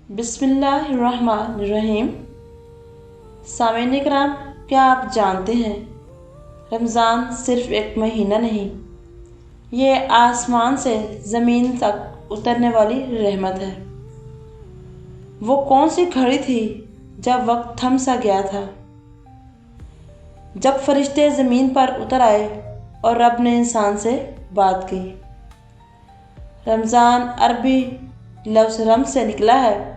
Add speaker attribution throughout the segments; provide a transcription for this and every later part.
Speaker 1: बिस्मिल्लाहिर्रहमानिर्रहीम। सामीन इकराम, क्या आप जानते हैं रमज़ान सिर्फ़ एक महीना नहीं, ये आसमान से ज़मीन तक उतरने वाली रहमत है। वो कौन सी घड़ी थी जब वक्त थम सा गया था, जब फरिश्ते ज़मीन पर उतर आए और रब ने इंसान से बात की। रमज़ान अरबी लफ्ज़ रम से निकला है,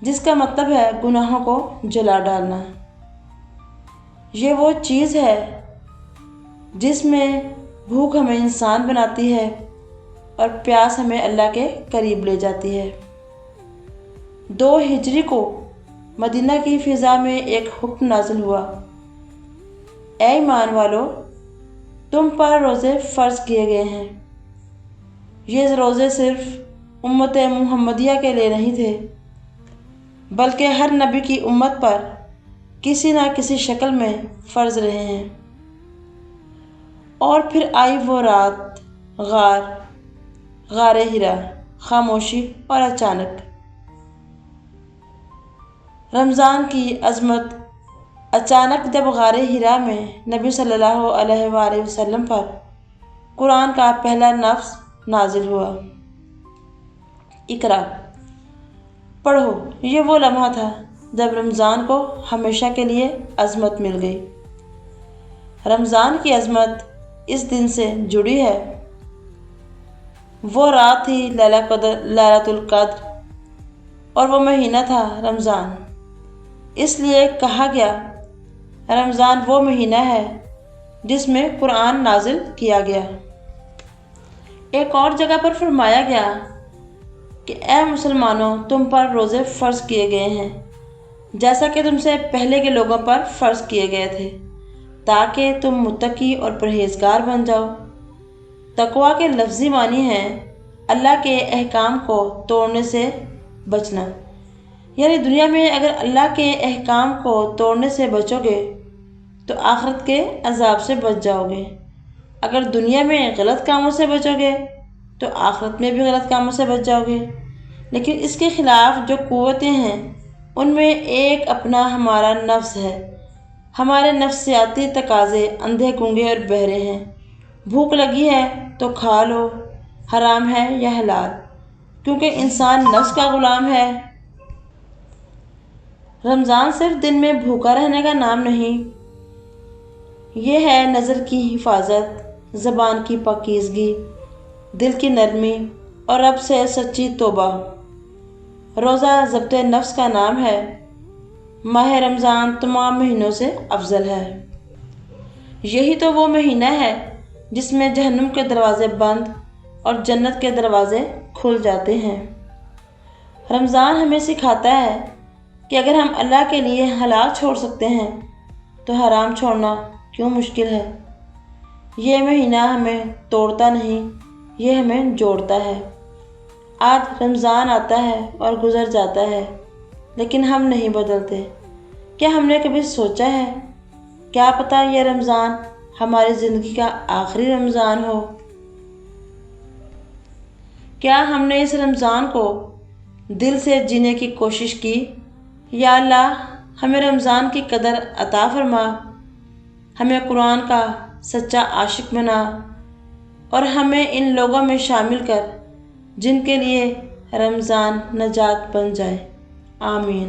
Speaker 1: जिसका मतलब है गुनाहों को जला डालना। ये वो चीज़ है जिसमें भूख हमें इंसान बनाती है और प्यास हमें अल्लाह के करीब ले जाती है। 2 हिजरी को मदीना की फ़िज़ा में एक हुक्म नाज़िल हुआ, ऐ ईमान वालो, तुम पर रोज़े फ़र्ज़ किए गए हैं। ये रोज़े सिर्फ़ उम्मत मुहम्मदिया के लिए नहीं थे, बल्कि हर नबी की उम्मत पर किसी न किसी शक्ल में फ़र्ज़ रहे हैं। और फिर आई वो रात, गारे हिरा, खामोशी और अचानक। रमज़ान की अज़मत अचानक जब गारे हिरा में नबी सल्लल्लाहु अलैहि वसल्लम पर कुरान का पहला लफ्ज़ नाजिल हुआ, इकरा, पढ़ो। ये वो लम्हा था जब रमज़ान को हमेशा के लिए अज़मत मिल गई। रमज़ान की अज़मत इस दिन से जुड़ी है। वो रात थी लैलतुल क़द्र और वो महीना था रमज़ान। इसलिए कहा गया रमज़ान वो महीना है जिसमें कुरान नाजिल किया गया। एक और जगह पर फरमाया गया कि ऐ मुसलमानों, तुम पर रोज़े फ़र्ज़ किए गए हैं जैसा कि तुमसे पहले के लोगों पर फ़र्ज़ किए गए थे, ताकि तुम मुत्तकी और परहेज़गार बन जाओ। तक़वा के लफ्ज़ी मानी हैं अल्लाह के अहकाम को तोड़ने से बचना। यानी दुनिया में अगर अल्लाह के अहकाम को तोड़ने से बचोगे तो आखिरत के अज़ाब से बच जाओगे। अगर दुनिया में गलत कामों से बचोगे तो आखिरत में भी गलत कामों से बच जाओगे। लेकिन इसके ख़िलाफ़ जो क़ुव्वतें हैं, उनमें एक अपना हमारा नफ्स है। हमारे नफ्सियाती तकाज़े अंधे, गूंगे और बहरे हैं। भूख लगी है तो खा लो, हराम है या हलाल, क्योंकि इंसान नफ्स का ग़ुलाम है। रमज़ान सिर्फ दिन में भूखा रहने का नाम नहीं, ये है नज़र की हिफाजत, ज़बान की पाकीज़गी, दिल की नरमी और रब से सच्ची तौबा। रोज़ा ज़ब्त नफ्स का नाम है। माह रमज़ान तमाम महीनों से अफजल है। यही तो वो महीना है जिसमें जहन्नुम के दरवाज़े बंद और जन्नत के दरवाज़े खुल जाते हैं। रमज़ान हमें सिखाता है कि अगर हम अल्लाह के लिए हलाल छोड़ सकते हैं तो हराम छोड़ना क्यों मुश्किल है। ये महीना हमें तोड़ता नहीं, ये हमें जोड़ता है। आज रमज़ान आता है और गुज़र जाता है, लेकिन हम नहीं बदलते। क्या हमने कभी सोचा है, क्या पता यह रमज़ान हमारी ज़िंदगी का आखिरी रमज़ान हो। क्या हमने इस रमज़ान को दिल से जीने की कोशिश की। या अल्लाह, हमें रमज़ान की कदर अता फरमा, हमें कुरान का सच्चा आशिक बना और हमें इन लोगों में शामिल कर जिनके लिए रमज़ान नजात बन जाए। आमीन।